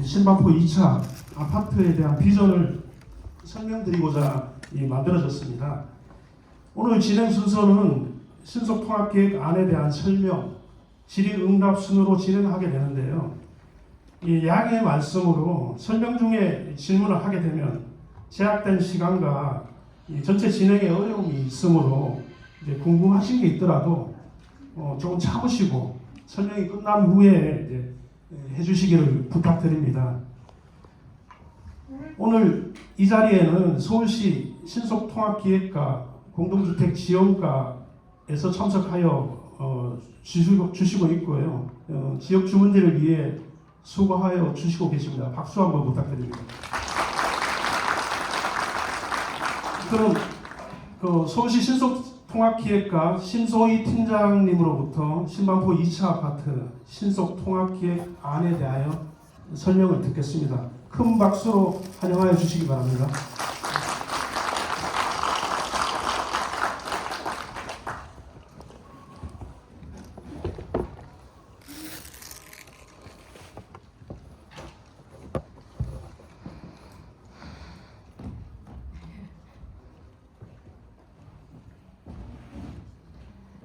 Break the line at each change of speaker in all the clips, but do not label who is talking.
신반포 2차 아파트에 대한 비전을 설명드리고자 만들어졌습니다. 오늘 진행 순서는 신속통합계획안에 대한 설명, 질의응답 순으로 진행하게 되는데요. 이 양해의 말씀으로 설명 중에 질문을 하게 되면 제약된 시간과 전체 진행에 어려움이 있으므로 이제 궁금하신 게 있더라도 조금 참으시고 설명이 끝난 후에 이제 해주시기를 부탁드립니다. 오늘 이 자리에는 서울시 신속통합기획과 공동주택지원과에서 참석하여 주시고 있고요. 지역 주민들을 위해 수고하여 주시고 계십니다. 박수 한번 부탁드립니다. 그럼 서울시 신속통합기획과 신소희 팀장님으로부터 신반포 2차 아파트 신속통합기획안에 대하여 설명을 듣겠습니다. 큰 박수로 환영하여 주시기 바랍니다.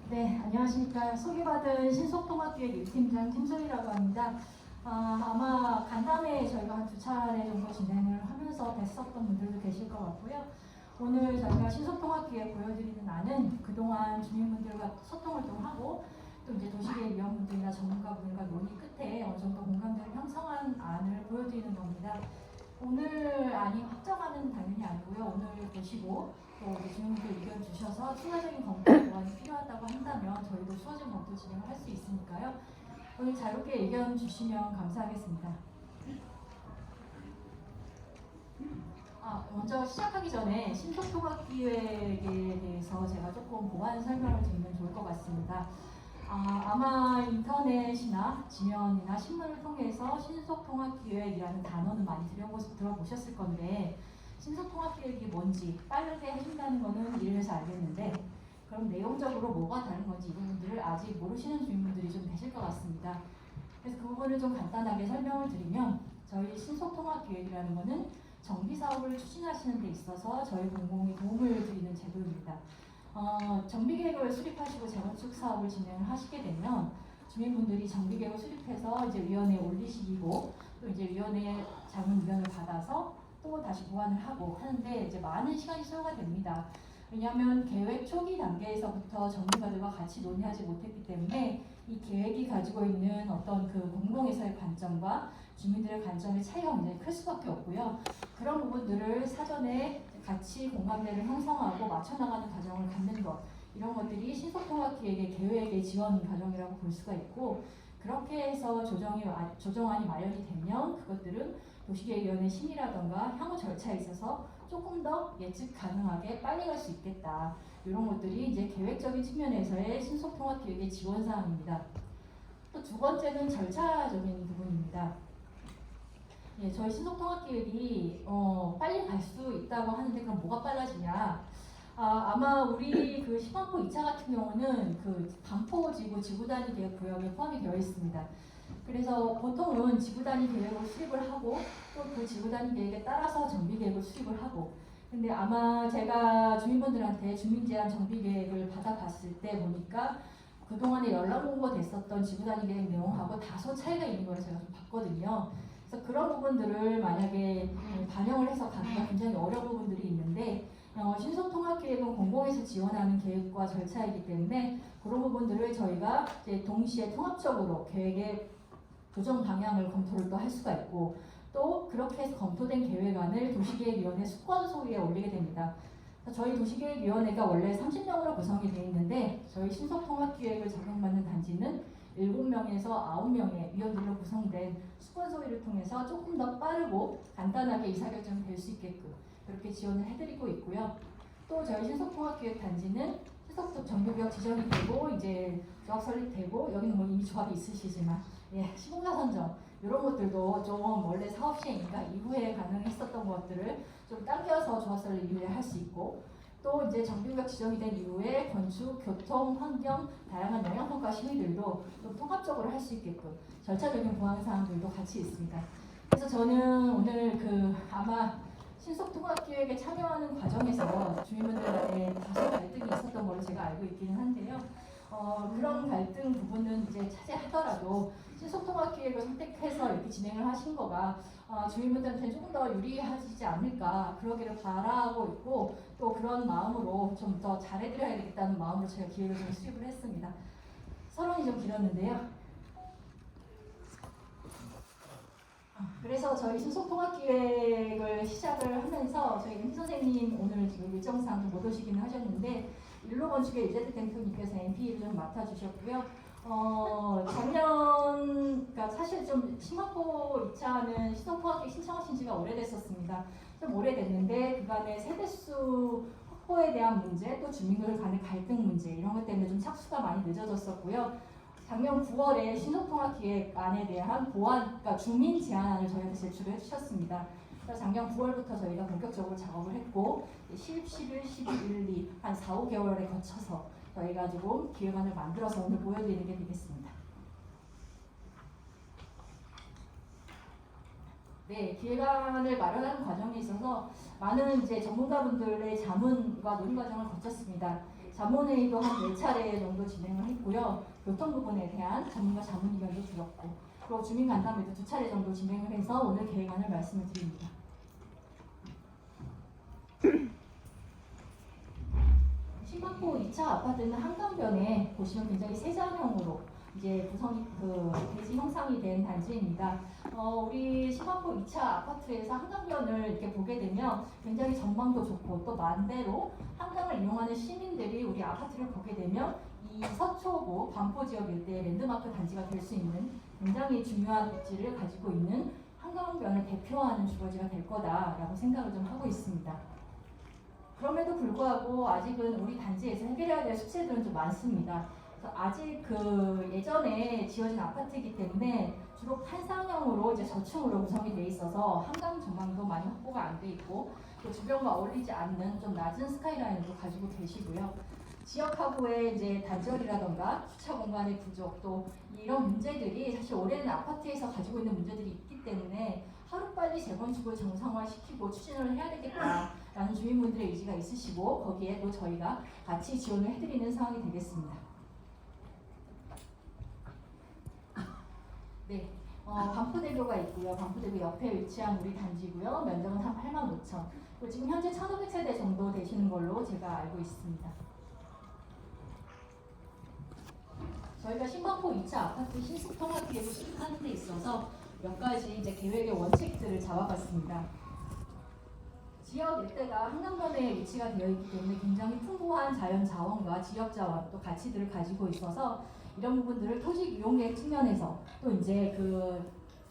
네, 안녕하십니까. 소개받은 신속통합기획 1팀장 김소희라고 합니다. 아마 간담회 저희가 한 2차례 정도 진행을 하면서 뵀었던 분들도 계실 것 같고요. 오늘 저희가 신속통합기획 보여드리는 안은 그동안 주민분들과 소통을 좀 하고 또 이제 도시계획위원분들이나 전문가분들과 논의 끝에 어느 정도 공감대를 형성한 안을 보여드리는 겁니다. 오늘 안이 확정하는 당연히 아니고요. 오늘 보시고 또 주민분들 의견 주셔서 추가적인 검토 보완이 필요하다고 한다면 저희도 추가적인 검토 진행을 할 수 있으니까요. 오늘 자유롭게 의견 주시면 감사하겠습니다. 먼저 시작하기 전에 신속통합기획에 대해서 제가 조금 보완 설명을 드리면 좋을 것 같습니다. 아마 인터넷이나 지면이나 신문을 통해서 신속통합기획이라는 단어는 많이 들어보셨을 건데 신속통합기획이 뭔지 빠르게 해준다는 거는 이래서 알겠는데 그럼 내용적으로 뭐가 다른 건지 이 부분들을 아직 모르시는 주민분들이 좀 계실 것 같습니다. 그래서 그 부분을 좀 간단하게 설명을 드리면 저희 신속통합기획이라는 거는 정비사업을 추진하시는 데 있어서 저희 공공이 도움을 드리는 제도입니다. 정비계획을 수립하시고 재건축 사업을 진행을 하시게 되면 주민분들이 정비계획을 수립해서 이제 위원회에 올리시고 또 이제 위원회 자문 의견을 받아서 또 다시 보완을 하고 하는데 이제 많은 시간이 소요가 됩니다. 왜냐하면 계획 초기 단계에서부터 전문가들과 같이 논의하지 못했기 때문에 이 계획이 가지고 있는 어떤 그 공공에서의 관점과 주민들의 관점의 차이가 굉장히 클 수밖에 없고요. 그런 부분들을 사전에 같이 공감대를 형성하고 맞춰나가는 과정을 갖는 것, 이런 것들이 신속통합기획의 계획의 지원 과정이라고 볼 수가 있고, 그렇게 해서 조정안이 마련이 되면 그것들은 도시계획위원회 심의라던가 향후 절차에 있어서 조금 더 예측 가능하게 빨리 갈 수 있겠다. 이런 것들이 이제 계획적인 측면에서의 신속통합기획의 지원사항입니다. 또 두 번째는 절차적인 부분입니다. 예, 저희 신속통합기획이 빨리 갈 수 있다고 하는데 그럼 뭐가 빨라지냐? 아마 우리 그 신반포 2차 같은 경우는 그 반포지구 지구단위 계획 구역에 포함이 되어 있습니다. 그래서 보통은 지구단위 계획을 수립을 하고 또 그 지구단위 계획에 따라서 정비계획을 수립을 하고, 근데 아마 제가 주민분들한테 주민제한 정비계획을 받아봤을 때 보니까 그동안에 연락 공고됐었던 지구단위 계획 내용하고 다소 차이가 있는 걸 제가 좀 봤거든요. 그래서 그런 부분들을 만약에 반영을 해서 가기가 굉장히 어려운 부분들이 있는데 신속통합계획은 공공에서 지원하는 계획과 절차이기 때문에 그런 부분들을 저희가 이제 동시에 통합적으로 계획의 조정 방향을 검토를 또 할 수가 있고, 또 그렇게 해서 검토된 계획안을 도시계획위원회 숙권소위에 올리게 됩니다. 저희 도시계획위원회가 원래 30명으로 구성이 되어 있는데 저희 신속통합기획을 적용받는 단지는 7명에서 9명의 위원들로 구성된 숙권소위를 통해서 조금 더 빠르고 간단하게 의사결정이 될 수 있게끔 그렇게 지원을 해드리고 있고요. 또 저희 신속통합기획 단지는 신속도 정비구역 지정이 되고 이제 조합 설립되고, 여기는 뭐 이미 조합이 있으시지만 시공사 선정 이런 것들도 좀 원래 사업 시행인가 이후에 가능했었던 것들을 좀 당겨서 조합 설립 이후에 할 수 있고, 또 이제 정비구역 지정이 된 이후에 건축, 교통, 환경, 다양한 영향평가 심의들도 좀 통합적으로 할 수 있게끔 절차적인 보완 사항들도 같이 있습니다. 그래서 저는 오늘 아마 신속통합기획에 참여하는 과정에서 주민분들 간에 다소 갈등이 있었던 걸로 제가 알고 있기는 한데요. 그런 갈등 부분은 이제 차지하더라도 신속통합기획을 선택해서 이렇게 진행을 하신 거가 주민분들한테 조금 더 유리하시지 않을까 그러기를 바라고 있고 또 그런 마음으로 좀 더 잘해드려야 되겠다는 마음으로 제가 기획을 좀 수립을 했습니다. 서론이 좀 길었는데요. 그래서 저희 신속통합기획을 시작을 하면서 저희 임 선생님 오늘 지금 일정상 못 오시기는 하셨는데 일로건축의 유재득 대표님께서 MP를 좀 맡아주셨고요. 그러니까 사실 좀 심화포 2차는 신속통합기획 신청하신 지가 오래됐었습니다. 좀 오래됐는데 그간의 세대수 확보에 대한 문제, 또 주민들 간의 갈등 문제 이런 것 때문에 좀 착수가 많이 늦어졌었고요. 작년 9월에 신속통합기획안에 대한 그러니까 주민 제안안을 저희한테 제출을 해주셨습니다. 그래서 작년 9월부터 저희가 본격적으로 작업을 했고 10, 11, 12, 1, 2, 한 4, 5개월에 거쳐서 저희가 지금 기획안을 만들어서 오늘 보여드리는 게 되겠습니다. 네, 기획안을 마련하는 과정에 있어서 많은 이제 전문가분들의 자문과 논의 과정을 거쳤습니다. 자문회의도 한 4차례 정도 진행을 했고요. 교통 부분에 대한 전문가 자문 의견도 들었고 그리고 주민 간담회도 2차례 정도 진행을 해서 오늘 계획안을 말씀을 드립니다. 신만포 2차 아파트는 한강변에 보시면 굉장히 세자형으로 이제 구성이 대지 형상이 된 단지입니다. 우리 신만포 2차 아파트에서 한강변을 이렇게 보게 되면 굉장히 전망도 좋고 또 만대로 한강을 이용하는 시민들이 우리 아파트를 보게 되면 이 서초구 반포 지역 일대 랜드마크 단지가 될 수 있는 굉장히 중요한 입지를 가지고 있는 한강변을 대표하는 주거지가 될 거다라고 생각을 좀 하고 있습니다. 그럼에도 불구하고 아직은 우리 단지에서 해결해야 될 숙제들은 좀 많습니다. 그래서 아직 예전에 지어진 아파트이기 때문에 주로 탄상형으로 이제 저층으로 구성이 돼 있어서 한강 전망도 많이 확보가 안 돼 있고 또 주변과 어울리지 않는 좀 낮은 스카이라인도 가지고 계시고요. 지역하고의 이제 단절이라던가 주차 공간의 부족 또 이런 문제들이 사실 오래된 아파트에서 가지고 있는 문제들이 있기 때문에 하루빨리 재건축을 정상화시키고 추진을 해야 되겠다라는 주민분들의 의지가 있으시고 거기에 또 저희가 같이 지원을 해드리는 상황이 되겠습니다. 네, 반포대교가 있고요. 반포대교 옆에 위치한 우리 단지고요. 면적은 한 8만 5천. 그리고 지금 현재 1,500세대 정도 되시는 걸로 제가 알고 있습니다. 저희가 신반포 2차 아파트 신속통합기획을 수립하는 데 있어서 몇 가지 이제 계획의 원칙들을 잡아봤습니다. 지역 일대가 한강변에 위치가 되어 있기 때문에 굉장히 풍부한 자연 자원과 지역 자원 또 가치들을 가지고 있어서 이런 부분들을 토지 이용계획 측면에서 또 이제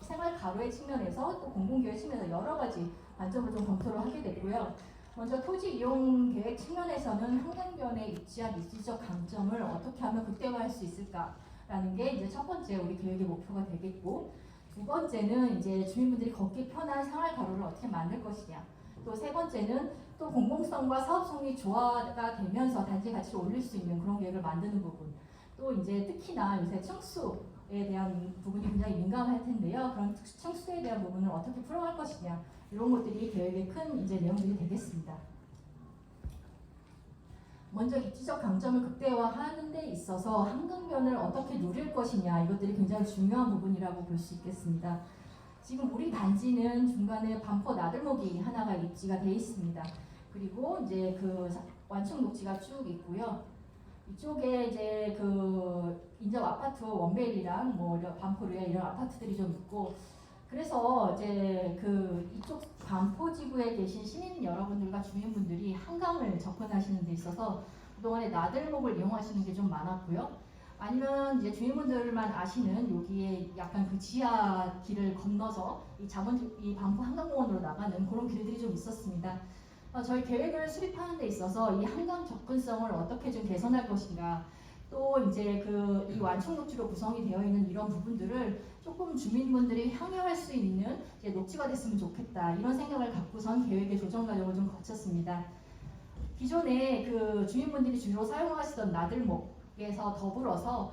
생활 가로의 측면에서 또 공공기획 측면에서 여러 가지 관점을 좀 검토를 하게 됐고요. 먼저 토지 이용 계획 측면에서는 한강변에 위치한 입지적 강점을 어떻게 하면 극대화할 수 있을까라는 게 이제 첫 번째 우리 계획의 목표가 되겠고, 두 번째는 이제 주민분들이 걷기 편한 생활 가로를 어떻게 만들 것이냐. 또 세 번째는 또 공공성과 사업성이 조화가 되면서 단지 가치를 올릴 수 있는 그런 계획을 만드는 부분. 또 이제 특히나 요새 층수에 대한 부분이 굉장히 민감할 텐데요. 그런 층수에 대한 부분을 어떻게 풀어갈 것이냐. 이런 것들이 계획의 큰 이제 내용들이 되겠습니다. 먼저 입지적 강점을 극대화하는 데 있어서 한강변을 어떻게 누릴 것이냐 이것들이 굉장히 중요한 부분이라고 볼 수 있겠습니다. 지금 우리 단지는 중간에 반포 나들목이 하나가 입지가 되어 있습니다. 그리고 이제 완충 녹지가 쭉 있고요. 이쪽에 이제 인접 아파트 원벨이랑 반포류에 이런 아파트들이 좀 있고, 그래서 이제 이쪽 반포 지구에 계신 시민 여러분들과 주민분들이 한강을 접근하시는 데 있어서 그동안에 나들목을 이용하시는 게 좀 많았고요. 아니면 이제 주민분들만 아시는 여기에 약간 지하 길을 건너서 이 반포 한강공원으로 나가는 그런 길들이 좀 있었습니다. 저희 계획을 수립하는 데 있어서 이 한강 접근성을 어떻게 좀 개선할 것인가, 또 이제 이 완충 녹지로 구성이 되어 있는 이런 부분들을 조금 주민분들이 향유할 수 있는 이제 녹지가 됐으면 좋겠다, 이런 생각을 갖고선 계획의 조정 과정을 좀 거쳤습니다. 기존에 주민분들이 주로 사용하시던 나들목에서 더불어서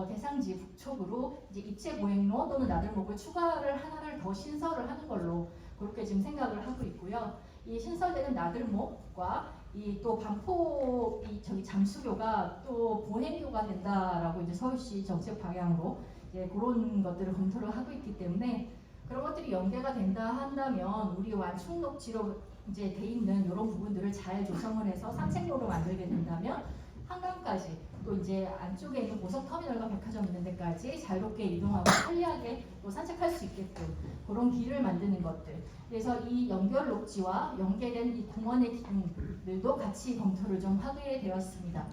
대상지 북쪽으로 이제 입체 보행로 또는 나들목을 추가를 하나를 더 신설을 하는 걸로 그렇게 지금 생각을 하고 있고요. 이 신설되는 나들목과 이 또 반포 이 저기 잠수교가 또 보행교가 된다라고 이제 서울시 정책 방향으로 이제 그런 것들을 검토를 하고 있기 때문에 그런 것들이 연계가 된다 한다면 우리 완충녹지로 이제 돼 있는 이런 부분들을 잘 조성을 해서 산책로로 만들게 된다면 한강까지 또 이제 안쪽에 있는 고속터미널과 백화점 있는 데까지 자유롭게 이동하고 편리하게 또 산책할 수 있게끔 그런 길을 만드는 것들. 그래서 이 연결 녹지와 연계된 이 공원의 기능들도 같이 검토를 좀 하게 되었습니다.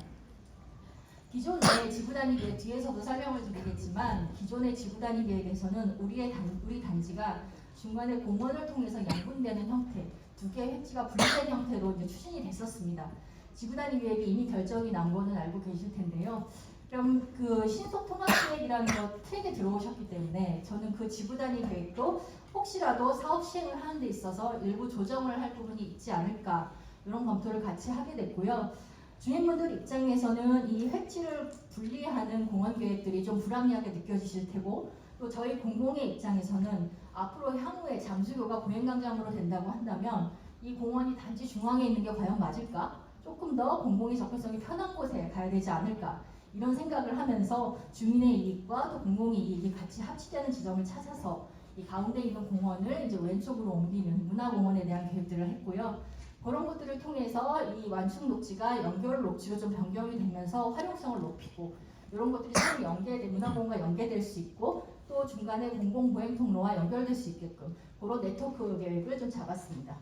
기존의 지구단위 계획 뒤에서도 설명을 드리겠지만 기존의 지구단위 계획에서는 우리 단지가 중간에 공원을 통해서 양분되는 형태, 두 개의 획지가 분리된 형태로 이제 추진이 됐었습니다. 지구단위 계획이 이미 결정이 난 거는 알고 계실 텐데요. 그럼 그 신속통합계획이라는 거 트랙에 들어오셨기 때문에 저는 그 지구단위 계획도 혹시라도 사업 시행을 하는 데 있어서 일부 조정을 할 부분이 있지 않을까 이런 검토를 같이 하게 됐고요. 주민분들 입장에서는 이 획지를 분리하는 공원 계획들이 좀 불합리하게 느껴지실 테고 또 저희 공공의 입장에서는 앞으로 향후에 잠수교가 보행광장으로 된다고 한다면 이 공원이 단지 중앙에 있는 게 과연 맞을까? 조금 더 공공의 접근성이 편한 곳에 가야 되지 않을까? 이런 생각을 하면서 주민의 이익과 또 공공의 이익이 같이 합치되는 지점을 찾아서 이 가운데 있는 공원을 이제 왼쪽으로 옮기는 문화공원에 대한 계획들을 했고요. 그런 것들을 통해서 이 완충 녹지가 연결 녹지로 좀 변경이 되면서 활용성을 높이고 이런 것들이 서로 문화공원과 연계될 수 있고 또 중간에 공공보행 통로와 연결될 수 있게끔 그런 네트워크 계획을 좀 잡았습니다.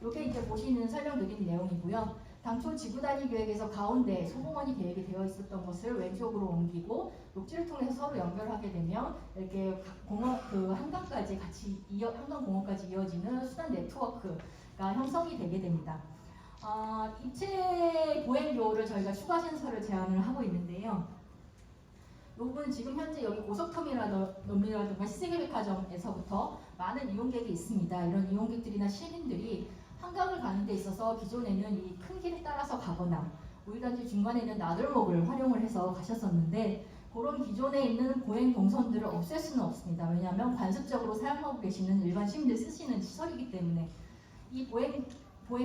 이게 이제 보시는 설명드린 내용이고요. 당초 지구단위 계획에서 가운데 소공원이 계획이 되어 있었던 것을 왼쪽으로 옮기고 녹지를 통해서 서로 연결하게 되면 이렇게 공원 그 한강까지 같이 한강공원까지 이어지는 수단 네트워크가 형성이 되게 됩니다. 입체 보행료를 저희가 추가 신설을 제안을 하고 있는데요. 이 부분 지금 현재 여기 고속터미널이라든가 시세계백화점에서부터 많은 이용객이 있습니다. 이런 이용객들이나 시민들이 한강을 가는 데 있어서 기존에는 이 큰 길을 따라서 가거나 우리 단지 중간에 있는 나들목을 활용을 해서 가셨었는데 그런 기존에 있는 보행 동선들을 없앨 수는 없습니다. 왜냐하면 관습적으로 사용하고 계시는 일반 시민들 쓰시는 시설이기 때문에 이 보행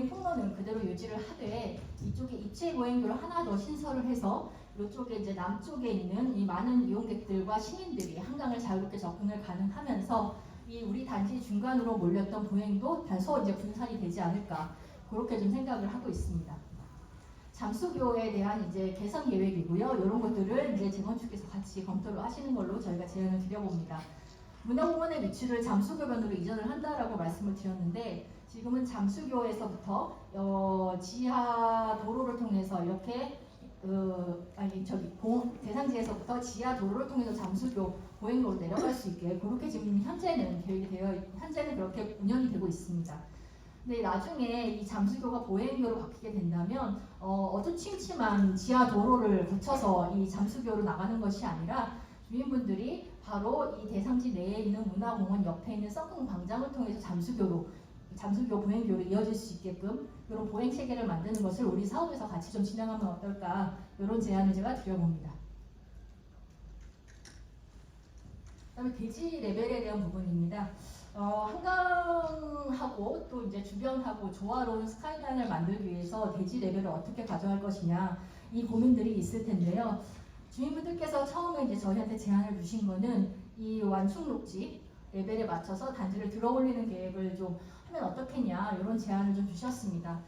통로는 그대로 유지를 하되 이쪽에 입체 보행도를 하나 더 신설을 해서 이쪽에 이제 남쪽에 있는 이 많은 이용객들과 시민들이 한강을 자유롭게 접근을 가능하면서 이 우리 단지 중간으로 몰렸던 보행도 다소 이제 분산이 되지 않을까 그렇게 좀 생각을 하고 있습니다. 잠수교에 대한 이제 개선 계획이고요. 이런 것들을 이제 재건축에서 같이 검토를 하시는 걸로 저희가 제안을 드려봅니다. 문화공원의 위치를 잠수교변으로 이전을 한다라고 말씀을 드렸는데 지금은 잠수교에서부터 지하 도로를 통해서 이렇게 대상지에서부터 지하 도로를 통해서 잠수교 보행로로 내려갈 수 있게 그렇게 지금 현재는 그렇게 운영이 되고 있습니다. 근데 나중에 이 잠수교가 보행료로 바뀌게 된다면 어두침침한 지하 도로를 거쳐서 이 잠수교로 나가는 것이 아니라 주민분들이 바로 이 대상지 내에 있는 문화공원 옆에 있는 썩은 광장을 통해서 잠수교 보행교로 이어질 수 있게끔 이런 보행 체계를 만드는 것을 우리 사업에서 같이 좀 진행하면 어떨까 이런 제안을 제가 드려봅니다. 그다음에 대지 레벨에 대한 부분입니다. 한강하고 또 이제 주변하고 조화로운 스카이라인을 만들기 위해서 대지 레벨을 어떻게 가져갈 것이냐 이 고민들이 있을 텐데요. 주민분들께서 처음에 이제 저희한테 제안을 주신 거는 이 완충 녹지 레벨에 맞춰서 단지를 들어올리는 계획을 좀 하면 어떻겠냐 이런 제안을 좀 주셨습니다.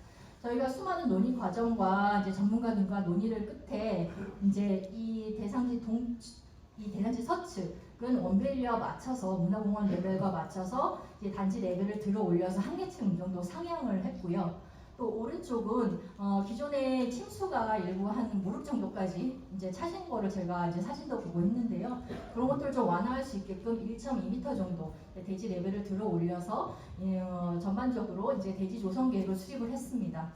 저희가 수많은 논의 과정과 이제 전문가들과 논의를 끝에 이제 이 대상지 서측은 원밸류와 맞춰서 문화공원 레벨과 맞춰서 이제 단지 레벨을 들어 올려서 한 계층 정도 상향을 했고요. 또 오른쪽은 기존에 침수가 일부 한 무릎 정도까지 이제 차신 거를 제가 이제 사진도 보고 했는데요. 그런 것들을 좀 완화할 수 있게끔 1.2m 정도 대지 레벨을 들어 올려서 전반적으로 이제 대지 조성 계획을 수립을 했습니다.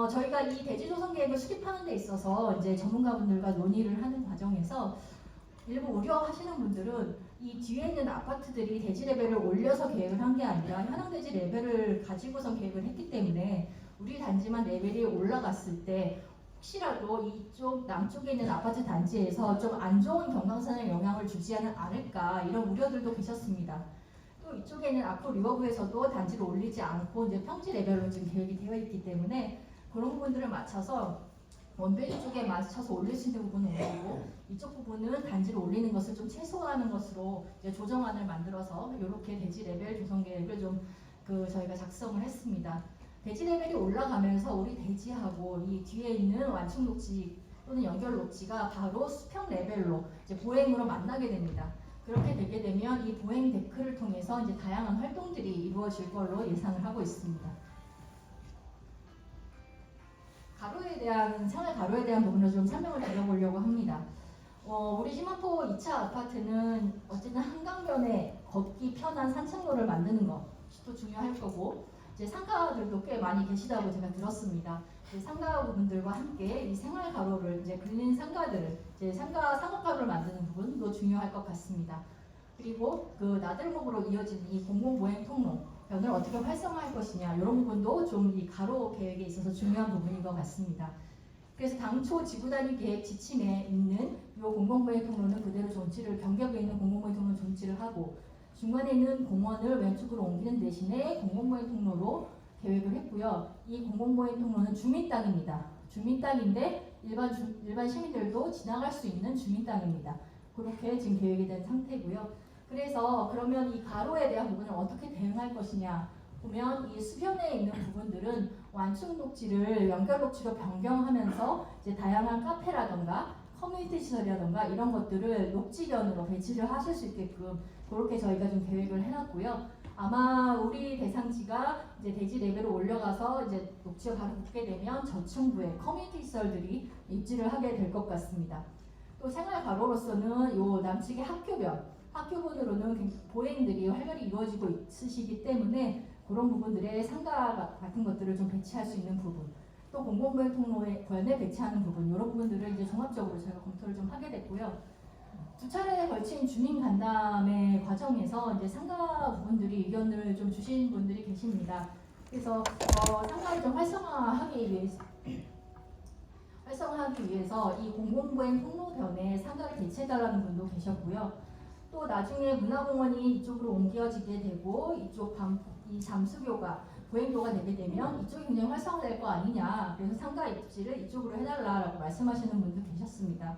저희가 이 대지 조성 계획을 수립하는 데 있어서 이제 전문가분들과 논의를 하는 과정에서 일부 우려하시는 분들은 이 뒤에 있는 아파트들이 대지 레벨을 올려서 계획을 한 게 아니라 현황 대지 레벨을 가지고서 계획을 했기 때문에 우리 단지만 레벨이 올라갔을 때 혹시라도 이쪽 남쪽에 있는 아파트 단지에서 좀 안 좋은 경광선에 영향을 주지는 않을까 이런 우려들도 계셨습니다. 또 이쪽에는 앞으로 리버브에서도 단지를 올리지 않고 이제 평지 레벨로 지금 계획이 되어 있기 때문에 그런 부분들을 맞춰서 원밸리 쪽에 맞춰서 올릴 수 있는 부분은 올리고 이쪽 부분은 단지를 올리는 것을 좀 최소화하는 것으로 이제 조정안을 만들어서 이렇게 대지 레벨 조성 계획을 좀 저희가 작성을 했습니다. 대지 레벨이 올라가면서 우리 대지하고 이 뒤에 있는 완충 녹지 또는 연결 녹지가 바로 수평 레벨로 이제 보행으로 만나게 됩니다. 그렇게 되게 되면 이 보행 데크를 통해서 이제 다양한 활동들이 이루어질 걸로 예상을 하고 있습니다. 생활 가로에 대한 부분을 좀 설명을 드려보려고 합니다. 우리 시마포 2차 아파트는 어쨌든 한강변에 걷기 편한 산책로를 만드는 것이 또 중요할 거고 이제 상가들도 꽤 많이 계시다고 제가 들었습니다. 상가분들과 함께 이 생활 가로를 이제 근린 상가들을 이제 상가 상업 가로를 만드는 부분도 중요할 것 같습니다. 그리고 그 나들목으로 이어진 이 공공보행 통로변을 어떻게 활성화할 것이냐 이런 부분도 좀 이 가로 계획에 있어서 중요한 부분인 것 같습니다. 그래서 당초 지구단위 계획 지침에 있는 이 공공보행 통로는 그대로 존치를 경계부에 있는 공공보행 통로 존치를 하고 중간에 있는 공원을 왼쪽으로 옮기는 대신에 공공보행 통로로 계획을 했고요. 이 공공보행 통로는 주민 땅입니다. 주민 땅인데 일반 시민들도 지나갈 수 있는 주민 땅입니다. 그렇게 지금 계획이 된 상태고요. 그래서 그러면 이 가로에 대한 부분을 어떻게 대응할 것이냐 보면 이 수변에 있는 부분들은 완충 녹지를 연결 녹지로 변경하면서 이제 다양한 카페라던가 커뮤니티 시설이라던가 이런 것들을 녹지변으로 배치를 하실 수 있게끔 그렇게 저희가 좀 계획을 해놨고요. 아마 우리 대상지가 이제 대지 레벨로 올려가서 이제 녹지가 바로 붙게 되면 저층부에 커뮤니티 시설들이 입지를 하게 될 것 같습니다. 또 생활 가로로서는 요 남측의 학교변으로는 보행들이 활발히 이루어지고 있으시기 때문에 그런 부분들의 상가 같은 것들을 좀 배치할 수 있는 부분, 또 공공보행 통로에 배치하는 부분 이런 부분들을 이제 종합적으로 저희가 검토를 좀 하게 됐고요. 두 차례에 걸친 주민 간담회 과정에서 이제 상가 부분들이 의견을 좀 주신 분들이 계십니다. 그래서 상가를 좀 활성화하기 위해서 이 공공보행 통로변에 상가를 배치해달라는 분도 계셨고요. 또 나중에 문화공원이 이쪽으로 옮겨지게 되고 이 잠수교가 보행도가 되게 되면 이쪽이 굉장히 활성화될 거 아니냐. 그래서 상가 입지를 이쪽으로 해달라라고 말씀하시는 분도 계셨습니다.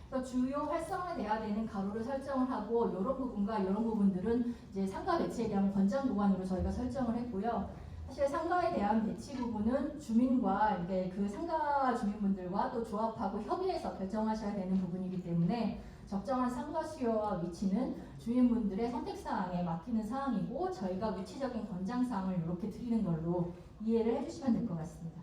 그래서 주요 활성화돼야 되는 가로를 설정을 하고 이런 부분과 이런 부분들은 이제 상가 배치에 대한 권장 구간으로 저희가 설정을 했고요. 사실 상가에 대한 배치 부분은 주민과 이제 그 상가 주민분들과 또 조합하고 협의해서 결정하셔야 되는 부분이기 때문에 적정한 상가 수요와 위치는 주민분들의 선택사항에 맡기는 사항이고 저희가 위치적인 권장사항을 이렇게 드리는 걸로 이해를 해주시면 될 것 같습니다.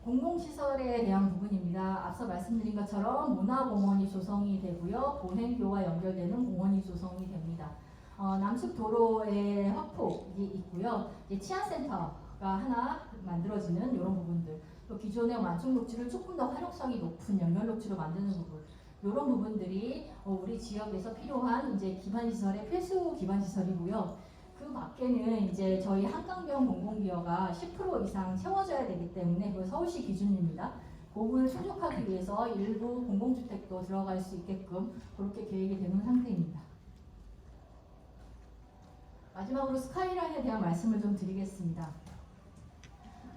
공공시설에 대한 부분입니다. 앞서 말씀드린 것처럼 문화공원이 조성이 되고요. 보행교와 연결되는 공원이 조성이 됩니다. 남측 도로의 확폭이 있고요. 이제 치안센터가 하나 만들어지는 이런 부분들, 또 기존의 완충 녹지를 조금 더 활용성이 높은 연결 녹지로 만드는 부분, 이런 부분들이 우리 지역에서 필요한 이제 기반시설의 필수 기반시설이고요. 그 밖에는 이제 저희 한강변 공공기여가 10% 이상 채워져야 되기 때문에 그 서울시 기준입니다. 그 부분을 충족하기 위해서 일부 공공주택도 들어갈 수 있게끔 그렇게 계획이 되는 상태입니다. 마지막으로 스카이라인에 대한 말씀을 좀 드리겠습니다.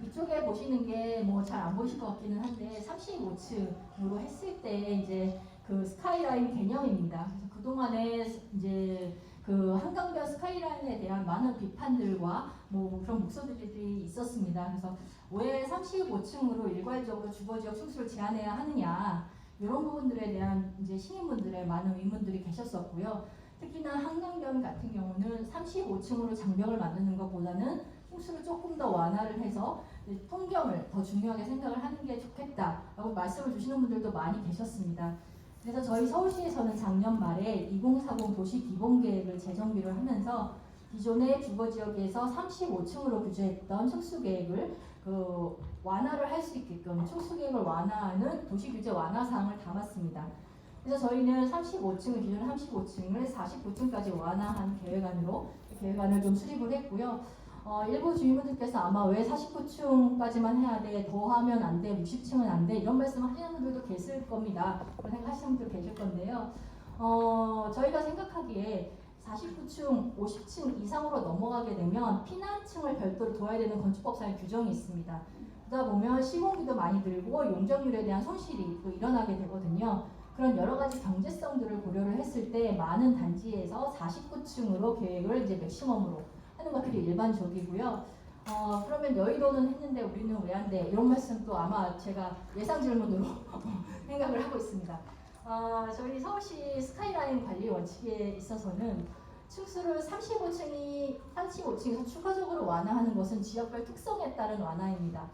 이쪽에 보시는 게 뭐 잘 안 보이실 것 같기는 한데 35층으로 했을 때 이제 그 스카이라인 개념입니다. 그래서 그동안에 이제 그 한강변 스카이라인에 대한 많은 비판들과 뭐 그런 목소리들이 있었습니다. 그래서 왜 35층으로 일괄적으로 주거지역 층수를 제한해야 하느냐 이런 부분들에 대한 이제 시민분들의 많은 의문들이 계셨었고요. 특히나 한강변 같은 경우는 35층으로 장벽을 만드는 것보다는 층수를 조금 더 완화를 해서 풍경을 더 중요하게 생각을 하는 게 좋겠다라고 말씀을 주시는 분들도 많이 계셨습니다. 그래서 저희 서울시에서는 작년 말에 2040 도시기본계획을 재정비를 하면서 기존의 주거지역에서 35층으로 규제했던 층수계획을 완화를 할 수 있게끔 층수계획을 완화하는 도시규제 완화 사항을 담았습니다. 그래서 저희는 35층을 기존 35층을 49층까지 완화한 계획안을 좀 수립을 했고요. 일부 주민분들께서 아마 왜 49층까지만 해야 돼, 더 하면 안 돼, 60층은 안 돼, 이런 말씀 하시는 분들도 계실 겁니다. 그런 생각하시는 분들 계실 건데요. 저희가 생각하기에 49층, 50층 이상으로 넘어가게 되면 피난층을 별도로 둬야 되는 건축법상의 규정이 있습니다. 그러다 보면 시공비도 많이 들고 용적률에 대한 손실이 또 일어나게 되거든요. 그런 여러 가지 경제성들을 고려를 했을 때 많은 단지에서 49층으로 계획을 이제 맥시멈으로 하는 것들이 일반적이고요. 그러면 여의도는 했는데 우리는 왜 안 돼? 이런 말씀도 아마 제가 예상 질문으로 생각을 하고 있습니다. 저희 서울시 스카이라인 관리 원칙에 있어서는 층수를 35층에서 추가적으로 완화하는 것은 지역별 특성에 따른 완화입니다.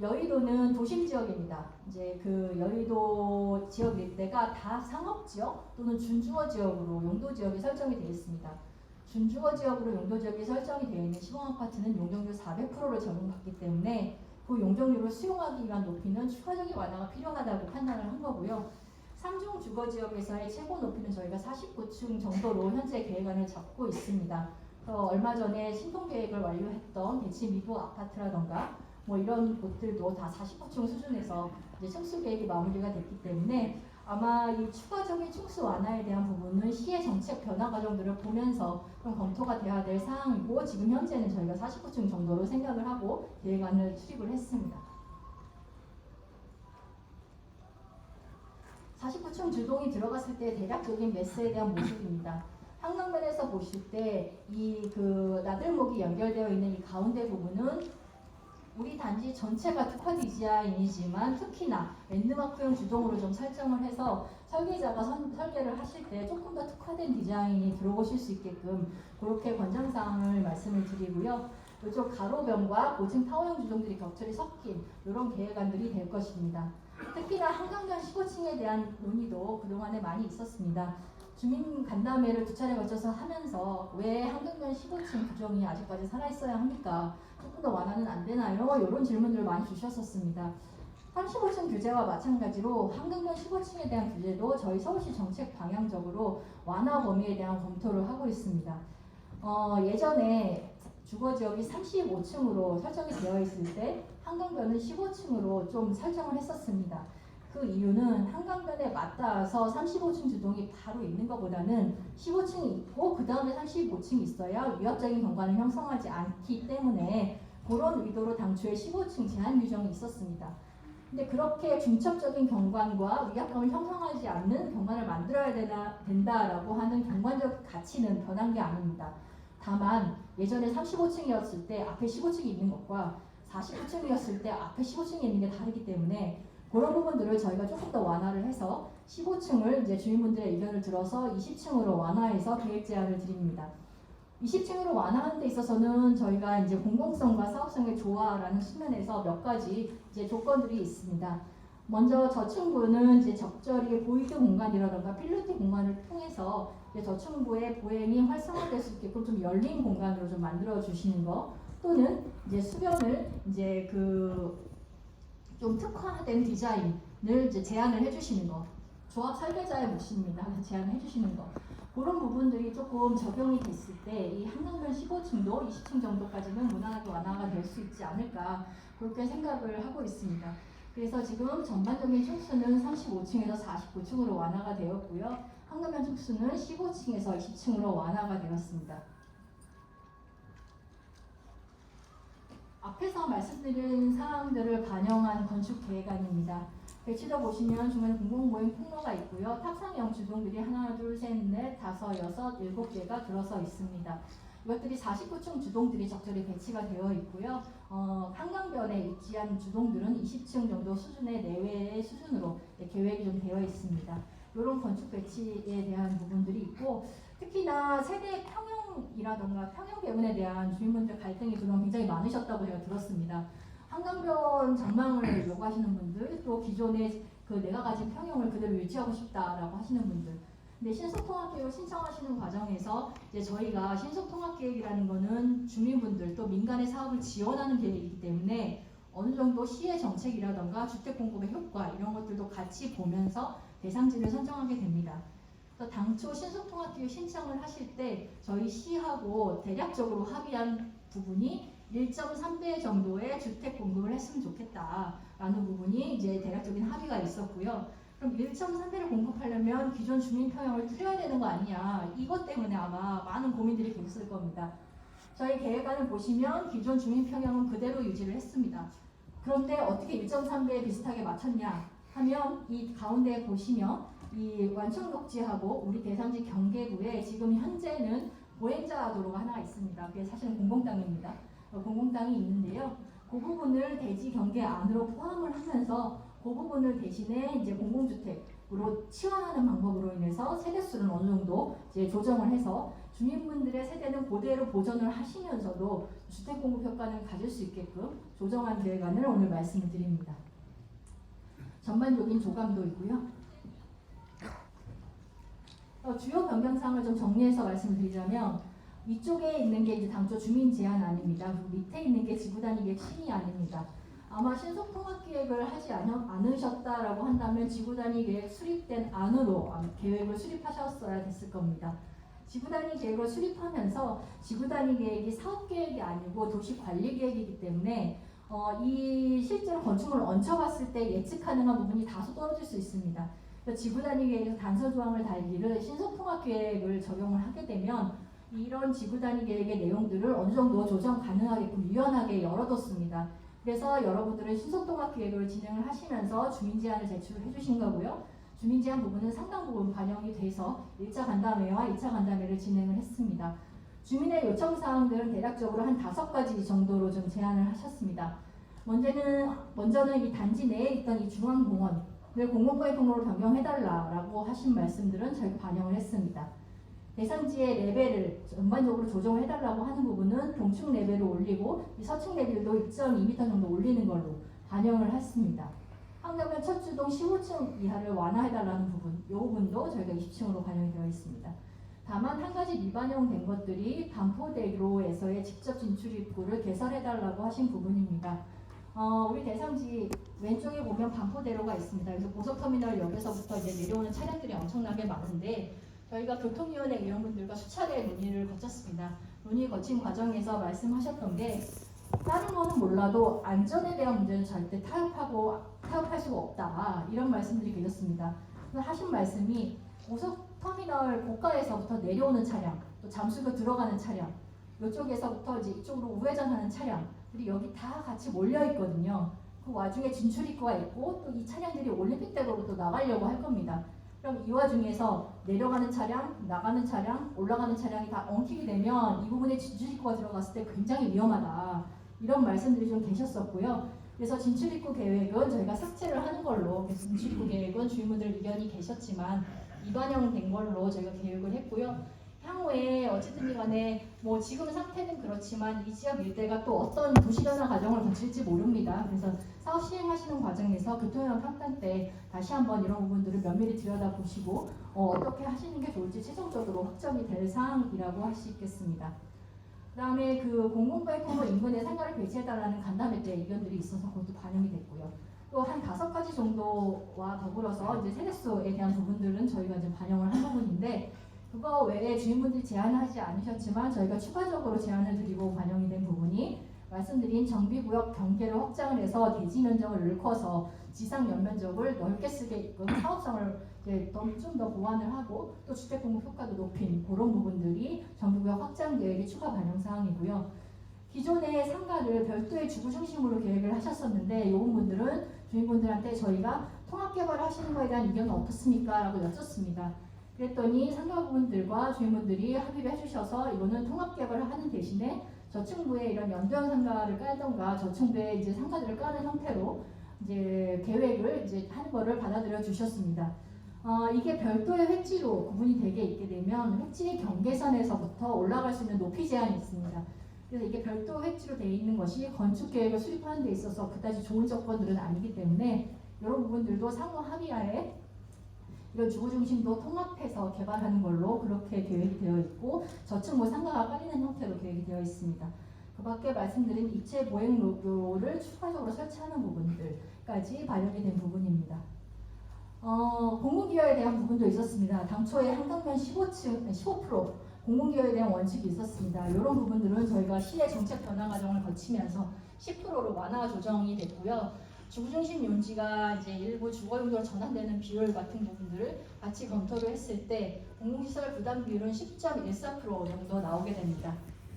여의도는 도심 지역입니다. 이제 그 여의도 지역 일대가 다 상업 지역 또는 준주거 지역으로 용도 지역이 설정이 되어 있습니다. 준주거 지역으로 용도 지역이 설정이 되어 있는 시공 아파트는 용적률 400%를 적용받기 때문에 그 용적률을 수용하기 위한 높이는 추가적인 완화가 필요하다고 판단을 한 거고요. 3중 주거 지역에서의 최고 높이는 저희가 49층 정도로 현재 계획안을 잡고 있습니다. 얼마 전에 신통 계획을 완료했던 대치 미도 아파트라던가 뭐 이런 곳들도 다 49층 수준에서 이제 층수 계획이 마무리가 됐기 때문에 아마 이 추가적인 층수 완화에 대한 부분은 시의 정책 변화 과정들을 보면서 좀 검토가 돼야 될 사항이고 지금 현재는 저희가 49층 정도로 생각을 하고 계획안을 수립을 했습니다. 49층 주동이 들어갔을 때 대략적인 매스에 대한 모습입니다. 한강변에서 보실 때 이 그 나들목이 연결되어 있는 이 가운데 부분은 우리 단지 전체가 특화 디자인이지만 특히나 랜드마크형 주동으로 좀 설정을 해서 설계자가 설계를 하실 때 조금 더 특화된 디자인이 들어오실 수 있게끔 그렇게 권장사항을 말씀을 드리고요. 이쪽 가로변과 고층 타워형 주동들이 격철이 섞인 이런 계획안들이 될 것입니다. 특히나 한강변 15층에 대한 논의도 그동안에 많이 있었습니다. 주민 간담회를 2차례 거쳐서 하면서 왜 한강변 15층 규정이 아직까지 살아있어야 합니까? 조금 더 완화는 안 되나요? 이런 질문들을 많이 주셨었습니다. 35층 규제와 마찬가지로 한강변 15층에 대한 규제도 저희 서울시 정책 방향적으로 완화 범위에 대한 검토를 하고 있습니다. 예전에 주거지역이 35층으로 설정이 되어 있을 때 한강변은 15층으로 좀 설정을 했었습니다. 그 이유는 한강변에 맞닿아서 35층 주동이 바로 있는 것보다는 15층이 있고 그 다음에 35층이 있어야 위압적인 경관을 형성하지 않기 때문에 그런 의도로 당초에 15층 제한 규정이 있었습니다. 근데 그렇게 중첩적인 경관과 위압감을 형성하지 않는 경관을 만들어야 된다라고 하는 경관적 가치는 변한 게 아닙니다. 다만 예전에 35층이었을 때 앞에 15층이 있는 것과 49층이었을 때 앞에 15층이 있는 게 다르기 때문에 그런 부분들을 저희가 조금 더 완화를 해서 15층을 이제 주민분들의 의견을 들어서 20층으로 완화해서 계획 제안을 드립니다. 20층으로 완화하는 데 있어서는 저희가 이제 공공성과 사업성의 조화라는 측면에서 몇 가지 이제 조건들이 있습니다. 먼저 저층부는 이제 적절히 보이드 공간이라던가 필로티 공간을 통해서 이제 저층부의 보행이 활성화될 수 있게끔 좀 열린 공간으로 좀 만들어 주시는 거, 또는 이제 수변을 이제 좀 특화된 디자인을 이제 제안을 해주시는 거, 조합 설계자의 몫입니다. 제안을 해주시는 거. 그런 부분들이 조금 적용이 됐을 때 이 한강변 15층도 20층 정도까지는 무난하게 완화가 될 수 있지 않을까 그렇게 생각을 하고 있습니다. 그래서 지금 전반적인 층수는 35층에서 49층으로 완화가 되었고요. 한강변 층수는 15층에서 20층으로 완화가 되었습니다. 앞에서 말씀드린 사항들을 반영한 건축 계획안입니다. 배치도 보시면 중간에 공공보행 통로가 있고요. 탑상형 주동들이 하나, 둘, 셋, 넷, 다섯, 여섯, 7개가 들어서 있습니다. 이것들이 49층 주동들이 적절히 배치가 되어 있고요. 한강변에 위치한 주동들은 20층 정도 수준의 내외의 수준으로 계획이 좀 되어 있습니다. 이런 건축 배치에 대한 부분들이 있고, 특히나 세대 평형이라던가 평형 배분에 대한 주민분들 갈등이 그동안 굉장히 많으셨다고 제가 들었습니다. 한강변 전망을 요구하시는 분들, 또 기존의 그 내가 가진 평형을 그대로 유지하고 싶다라고 하시는 분들. 근데 신속통합계획을 신청하시는 과정에서 이제 저희가 신속통합계획이라는 거는 주민분들 또 민간의 사업을 지원하는 계획이기 때문에 어느 정도 시의 정책이라던가 주택 공급의 효과 이런 것들도 같이 보면서 대상지를 선정하게 됩니다. 또 당초 신속통합계획 신청을 하실 때 저희 시하고 대략적으로 합의한 부분이 1.3배 정도의 주택 공급을 했으면 좋겠다라는 부분이 이제 대략적인 합의가 있었고요. 그럼 1.3배를 공급하려면 기존 주민 평형을 줄여야 되는 거 아니냐, 이것 때문에 아마 많은 고민들이 있을 겁니다. 저희 계획안을 보시면 기존 주민 평형은 그대로 유지를 했습니다. 그런데 어떻게 1.3배에 비슷하게 맞췄냐 하면 이 가운데 보시면 이 완천녹지하고 우리 대상지 경계구에 지금 현재는 보행자 도로가 하나 있습니다. 그게 사실은 공공땅입니다. 공공땅이 있는데요. 그 부분을 대지 경계 안으로 포함을 하면서 그 부분을 대신에 이제 공공주택으로 치환하는 방법으로 인해서 세대수를 어느 정도 이제 조정을 해서 주민분들의 세대는 그대로 보존을 하시면서도 주택 공급 효과는 가질 수 있게끔 조정한 계획안을 오늘 말씀을 드립니다. 전반적인 조감도 있고요. 주요 변경사항을 좀 정리해서 말씀을 드리자면 위쪽에 있는 게 이제 당초 주민 제한안입니다. 그리고 밑에 있는 게 지구단위 계획 심의안입니다. 아마 신속통합기획을 하지 않으셨다라고 한다면 지구단위 계획 수립된 안으로 계획을 수립하셨어야 됐을 겁니다. 지구단위 계획을 수립하면서 지구단위 계획이 사업계획이 아니고 도시관리계획이기 때문에 이 실제로 건축물을 얹혀봤을 때 예측 가능한 부분이 다소 떨어질 수 있습니다. 지구단위 계획에서 단서조항을 달기를 신속통합계획을 적용을 하게 되면 이런 지구단위 계획의 내용들을 어느 정도 조정 가능하게끔 유연하게 열어뒀습니다. 그래서 여러분들은 신속통합계획을 진행을 하시면서 주민제안을 제출해 주신 거고요. 주민제안 부분은 상당 부분 반영이 돼서 1차 간담회와 2차 간담회를 진행을 했습니다. 주민의 요청사항들은 대략적으로 한 5가지 정도로 좀 제안을 하셨습니다. 먼저는 이 단지 내에 있던 이 중앙공원을 공공거래 통로로 변경해달라고 하신 말씀들은 저희가 반영을 했습니다. 대상지의 레벨을 전반적으로 조정을 해달라고 하는 부분은 동축 레벨을 올리고 이 서축 레벨도 2.2m 정도 올리는 걸로 반영을 했습니다. 한강변 첫주동 15층 이하를 완화해달라는 부분, 이 부분도 저희가 20층으로 반영이 되어 있습니다. 다만 한 가지 미반영된 것들이 반포대로에서의 직접 진출 입구를 개설해달라고 하신 부분입니다. 우리 대상지 왼쪽에 보면 반포대로가 있습니다. 그래서 고속터미널역에서부터 이제 내려오는 차량들이 엄청나게 많은데 저희가 교통위원회 위원분들과 수차례 논의를 거쳤습니다. 논의 거친 과정에서 말씀하셨던 게 다른 거는 몰라도 안전에 대한 문제는 절대 타협할 수가 없다, 이런 말씀들이 계셨습니다. 그래서 하신 말씀이 고속터미널 고가에서부터 내려오는 차량, 또 잠수교 들어가는 차량, 이쪽에서부터 이제 이쪽으로 우회전하는 차량들이 여기 다 같이 몰려 있거든요. 그 와중에 진출 입구가 있고 또 이 차량들이 올림픽대로로 또 나가려고 할 겁니다. 그럼 이 와중에서 내려가는 차량, 나가는 차량, 올라가는 차량이 다 엉키게 되면 이 부분에 진출입구가 들어갔을 때 굉장히 위험하다, 이런 말씀들이 좀 계셨었고요. 그래서 진출입구 계획은 저희가 삭제를 하는 걸로, 그래서 진출입구 계획은 주민분들 의견이 계셨지만 미반영된 걸로 저희가 계획을 했고요. 향후에 어쨌든 간에 뭐 지금 상태는 그렇지만 이 지역 일대가 또 어떤 도시변화 과정을 거칠지 모릅니다. 그래서 사업 시행하시는 과정에서 교통형 평단 때 다시 한번 이런 부분들을 면밀히 들여다보시고 어떻게 하시는 게 좋을지 최종적으로 확정이 될 사항이라고 할 수 있겠습니다. 그 다음에 그 공공거래통로 인근에 상가를 배치해달라는 간담회 때 의견들이 있어서 그것도 반영이 됐고요. 또 한 5가지 정도와 더불어서 이제 세대수에 대한 부분들은 저희가 이제 반영을 한 부분인데, 그거 외에 주민분들이 제안하지 않으셨지만 저희가 추가적으로 제안을 드리고 반영이 된 부분이 말씀드린 정비구역 경계를 확장을 해서 대지 면적을 넓혀서 지상 연면적을 넓게 쓰게끔 사업성을 좀 더 보완을 하고 또 주택 공급 효과도 높인 그런 부분들이 정비구역 확장 계획의 추가 반영 사항이고요. 기존의 상가를 별도의 주구 중심으로 계획을 하셨었는데 이 부분들은 주민분들한테 저희가 통합 개발을 하시는 거에 대한 의견은 어떻습니까? 라고 여쭙습니다. 그랬더니 상가분들과 주민분들이 합의를 해주셔서 이거는 통합 개발을 하는 대신에 저층부에 이런 연도형 상가를 깔던가 저층부에 이제 상가들을 까는 형태로 이제 계획을 이제 하는 거를 받아들여 주셨습니다. 이게 별도의 횟지로 구분이 되게 있게 되면 횟지 경계선에서부터 올라갈 수 있는 높이 제한이 있습니다. 그래서 이게 별도 횟지로 되어 있는 것이 건축 계획을 수립하는 데 있어서 그다지 좋은 조건들은 아니기 때문에 이런 부분들도 상호 합의하에 이런 주거 중심도 통합해서 개발하는 걸로 그렇게 계획이 되어 있고 저층 상가가 깔리는 형태로 계획이 되어 있습니다. 그 밖에 말씀드린 입체 보행로를 추가적으로 설치하는 부분들까지 반영이 된 부분입니다. 공공기여에 대한 부분도 있었습니다. 당초에 한강변 15% 공공기여에 대한 원칙이 있었습니다. 이런 부분들은 저희가 시의 정책 변화 과정을 거치면서 10%로 완화 조정이 됐고요. 주중심 용지가 이제 일부 주거용도로 전환되는 비율 같은 부분들을 같이 검토를 했을 때 공공시설 부담 비율은 10.14% 정도 나오게 됩니다.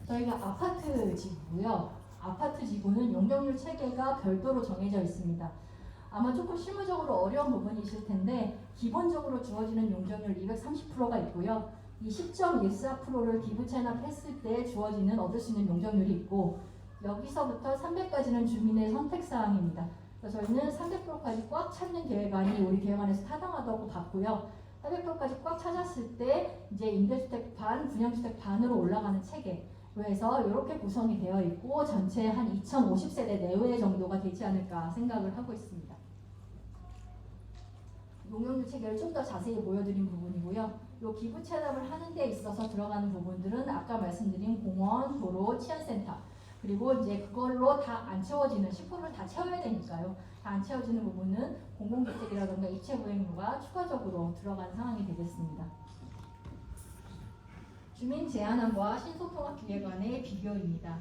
저희가 아파트 지구고요. 아파트 지구는 용적률 체계가 별도로 정해져 있습니다. 아마 조금 실무적으로 어려운 부분이실 텐데 기본적으로 주어지는 용적률 230%가 있고요. 이 10.14%를 기부 체납했을 때 주어지는 얻을 수 있는 용적률이 있고 여기서부터 300까지는 주민의 선택 사항입니다. 그래서 저희는 300%까지 꽉 찾는 계획안이 우리 계획안에서 타당하다고 봤고요. 400%까지 꽉 찾았을 때 이제 임대주택 반, 분양주택 반으로 올라가는 체계. 그래서 이렇게 구성이 되어 있고 전체 한 2050세대 내외 정도가 되지 않을까 생각을 하고 있습니다. 용적률 체계를 좀 더 자세히 보여드린 부분이고요. 이 기부 체납을 하는 데 있어서 들어가는 부분들은 아까 말씀드린 공원, 도로, 치안센터 그리고 이제 그걸로 다 안 채워지는 10%를 다 채워야 되니까요. 다 안 채워지는 부분은 공공주택이라든가 입체부행료가 추가적으로 들어간 상황이 되겠습니다. 주민 제한안과 신속통합기획안의 비교입니다.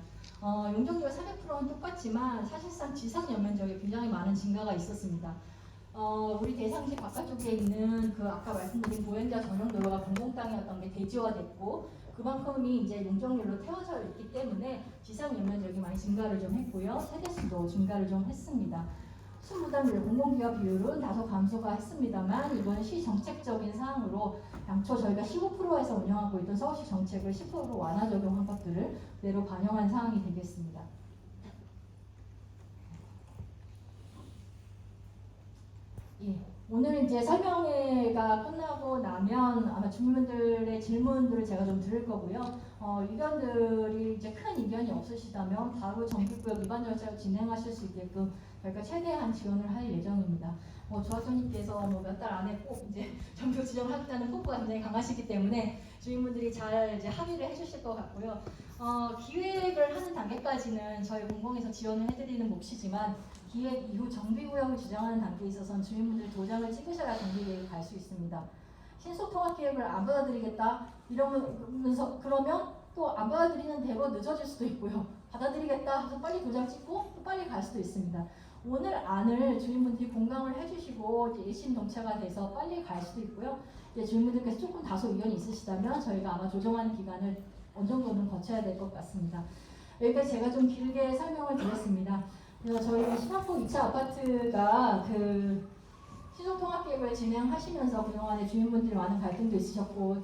용적률 400%는 똑같지만 사실상 지상 연면적에 굉장히 많은 증가가 있었습니다. 우리 대상지 바깥쪽에 있는 그 아까 말씀드린 보행자 전용 도로가 공공 땅이었던 게 대지화됐고 그만큼이 이제 용적률로 태워져 있기 때문에 지상 연면적이 많이 증가를 좀 했고요. 세대수도 증가를 좀 했습니다. 순부담률, 공공기여 비율은 다소 감소가 했습니다만 이번 시 정책적인 사항으로 당초 저희가 15%에서 운영하고 있던 서울시 정책을 10%로 완화 적용한 것들을 그대로 반영한 사항이 되겠습니다. 예, 오늘 이제 설명회가 끝나고 나면 아마 주민분들의 질문들을 제가 좀 드릴 거고요. 의견들이 이제 큰 의견이 없으시다면 바로 정기구역 위반 절차를 진행하실 수 있게끔 저희가 최대한 지원을 할 예정입니다. 조합장님께서 몇 달 안에 꼭 이제 정도 지정하겠다는 포부가 굉장히 강하시기 때문에 주민분들이 잘 이제 합의를 해주실 것 같고요. 기획을 하는 단계까지는 저희 공공에서 지원을 해드리는 몫이지만 기획 이후 정비구역을 지정하는 단계에 있어서는 주민분들이 도장을 찍으셔야 정비계획이 갈 수 있습니다. 신속통합계획을 안 받아들이겠다 이러면서 그러면 또 안 받아들이는 대로 늦어질 수도 있고요. 받아들이겠다 해서 빨리 도장 찍고 또 빨리 갈 수도 있습니다. 오늘 안을 주민분들이 공감을 해주시고 이제 일심동체가 돼서 빨리 갈 수도 있고요. 이제 주민분들께서 조금 다소 의견이 있으시다면 저희가 아마 조정하는 기간을 어느 정도는 거쳐야 될 것 같습니다. 여기까지 제가 좀 길게 설명을 드렸습니다. 그래서 저희 신학동 2차 아파트가 그 신속통합계획을 진행하시면서 그동안에 주민분들이 많은 갈등도 있으셨고